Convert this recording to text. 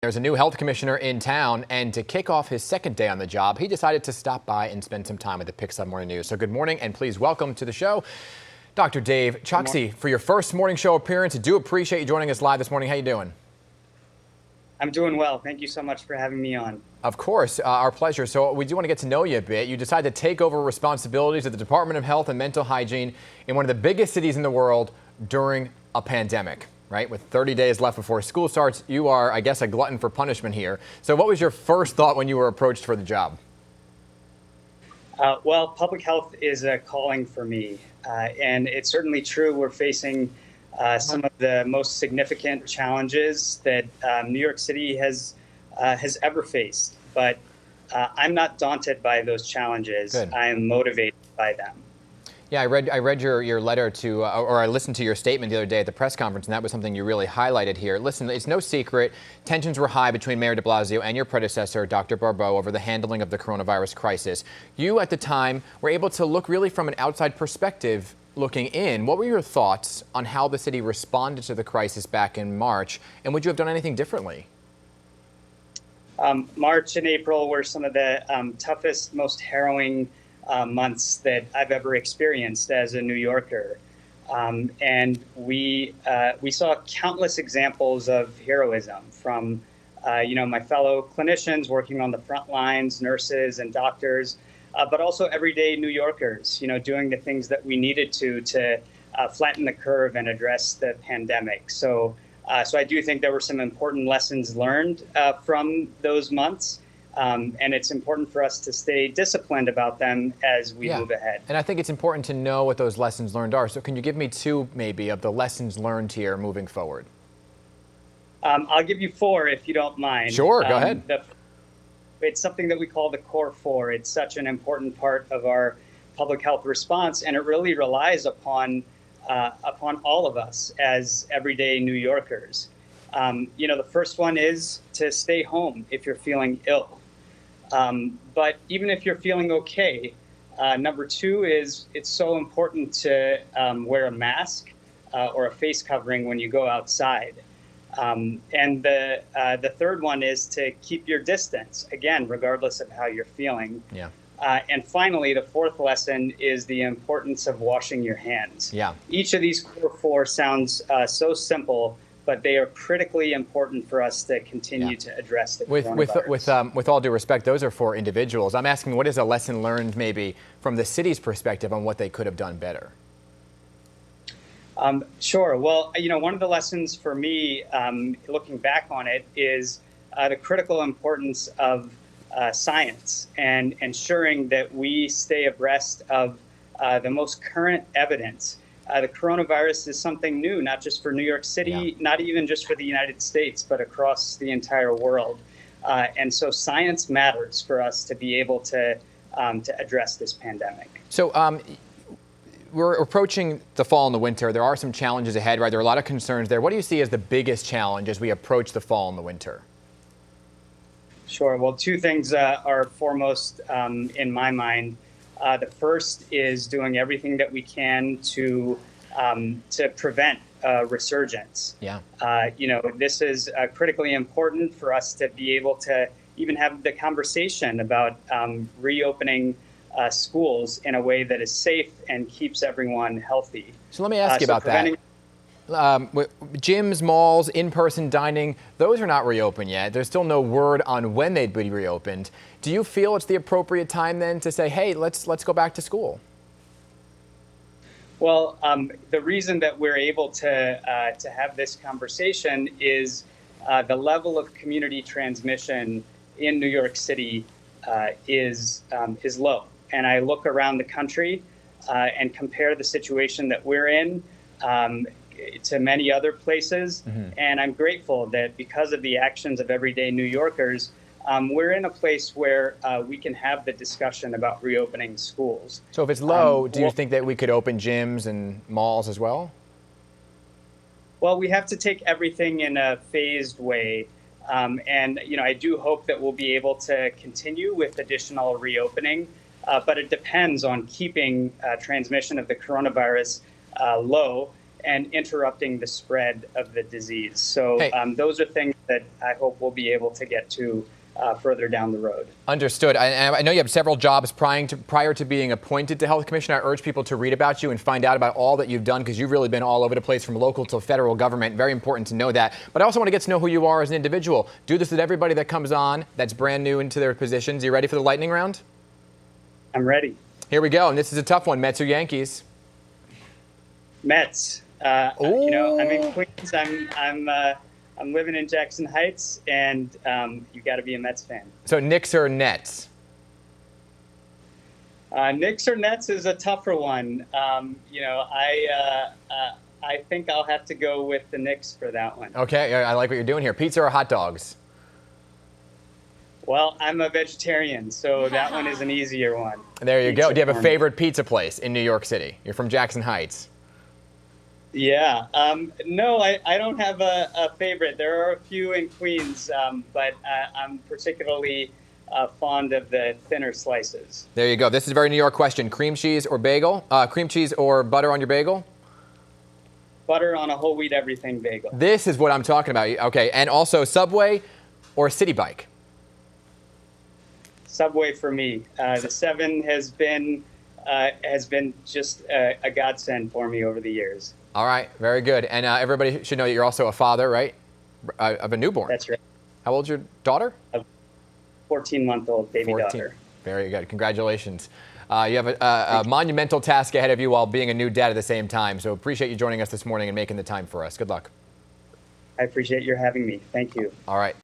There's a new health commissioner in town, and to kick off his second day on the job, he decided to stop by and spend some time with the PIX11 Morning News. So good morning, and please welcome to the show, Dr. Dave Chokshi, for your first morning show appearance. I do appreciate you joining us live this morning. How you doing? I'm doing well. Thank you so much for having me on. Of course, our pleasure. So we do want to get to know you a bit. You decided to take over responsibilities of the Department of Health and Mental Hygiene in one of the biggest cities in the world during a pandemic. Right? With 30 days left before school starts, you are, I guess, a glutton for punishment here. So what was your first thought when you were approached for the job? Well, public health is a calling for me, and it's certainly true. We're facing some of the most significant challenges that New York City has ever faced. But I'm not daunted by those challenges. Good. I am motivated by them. Yeah, I read your letter to, or I listened to your statement the other day at the press conference, and that was something you really highlighted here. Listen, it's no secret, tensions were high between Mayor de Blasio and your predecessor, Dr. Barbeau, over the handling of the coronavirus crisis. You, at the time, were able to look really from an outside perspective looking in. What were your thoughts on how the city responded to the crisis back in March, and would you have done anything differently? March and April were some of the toughest, most harrowing months that I've ever experienced as a New Yorker. And we saw countless examples of heroism from, my fellow clinicians working on the front lines, nurses and doctors, but also everyday New Yorkers, doing the things that we needed to flatten the curve and address the pandemic. So I do think there were some important lessons learned from those months. And it's important for us to stay disciplined about them as we move ahead. And I think it's important to know what those lessons learned are. So can you give me two, maybe, of the lessons learned here moving forward? I'll give you four, if you don't mind. Sure, go ahead. It's something that we call the core four. It's such an important part of our public health response, and it really relies upon all of us as everyday New Yorkers. The first one is to stay home if you're feeling ill. But even if you're feeling okay, number two is it's so important to wear a mask or a face covering when you go outside. And the third one is to keep your distance, again, regardless of how you're feeling. Yeah. And finally, the fourth lesson is the importance of washing your hands. Yeah. Each of these core four sounds so simple, but they are critically important for us to continue to address the coronavirus. With all due respect, those are for individuals. I'm asking, what is a lesson learned maybe from the city's perspective on what they could have done better? Sure. Well, one of the lessons for me, looking back on it, is the critical importance of science and ensuring that we stay abreast of the most current evidence. The coronavirus is something new, not just for New York City, not even just for the United States, but across the entire world. And so science matters for us to be able to address this pandemic. So we're approaching the fall and the winter. There are some challenges ahead, right? There are a lot of concerns there. What do you see as the biggest challenge as we approach the fall and the winter? Sure. Well, two things are foremost in my mind. The first is doing everything that we can to prevent resurgence. Yeah. This is critically important for us to be able to even have the conversation about reopening schools in a way that is safe and keeps everyone healthy. So let me ask you about that. Gyms, malls, in-person dining, those are not reopened yet. There's still no word on when they'd be reopened. Do you feel it's the appropriate time then to say, hey, let's go back to school? Well, the reason that we're able to have this conversation is the level of community transmission in New York City is low. And I look around the country and compare the situation that we're in to many other places. And I'm grateful that because of the actions of everyday New Yorkers, we're in a place where we can have the discussion about reopening schools. So if it's low, do you think that we could open gyms and malls as well? Well, we have to take everything in a phased way. I do hope that we'll be able to continue with additional reopening, but it depends on keeping transmission of the coronavirus low and interrupting the spread of the disease. So Hey. those are things that I hope we'll be able to get to further down the road. Understood. I know you have several jobs prior to being appointed to Health Commissioner. I urge people to read about you and find out about all that you've done, because you've really been all over the place from local to federal government. Very important to know that. But I also want to get to know who you are as an individual. Do this with everybody that comes on that's brand new into their positions. You ready for the lightning round? I'm ready. Here we go. And this is a tough one. Mets or Yankees? Mets. You know, I'm in Queens. I'm living in Jackson Heights, and you got to be a Mets fan. So Knicks or Nets? Knicks or Nets is a tougher one. You know, I think I'll have to go with the Knicks for that one. Okay, I like what you're doing here. Pizza or hot dogs? Well, I'm a vegetarian, so that one is an easier one. There you go. Pizza Do you have a for me. favorite pizza place in New York City? You're from Jackson Heights. Yeah. No, I don't have a favorite. There are a few in Queens, but I'm particularly fond of the thinner slices. There you go. This is a very New York question. Cream cheese or bagel? Cream cheese or butter on your bagel? Butter on a whole wheat everything bagel. This is what I'm talking about. Okay, and also Subway or City Bike? Subway for me. The 7 has been just a godsend for me over the years. All right, very good. And everybody should know that you're also a father, right? Of a newborn. That's right. How old's your daughter? A 14-month-old baby 14. daughter. Very good. Congratulations. You have a monumental task ahead of you while being a new dad at the same time. So appreciate you joining us this morning and making the time for us. Good luck. I appreciate your having me. Thank you. All right.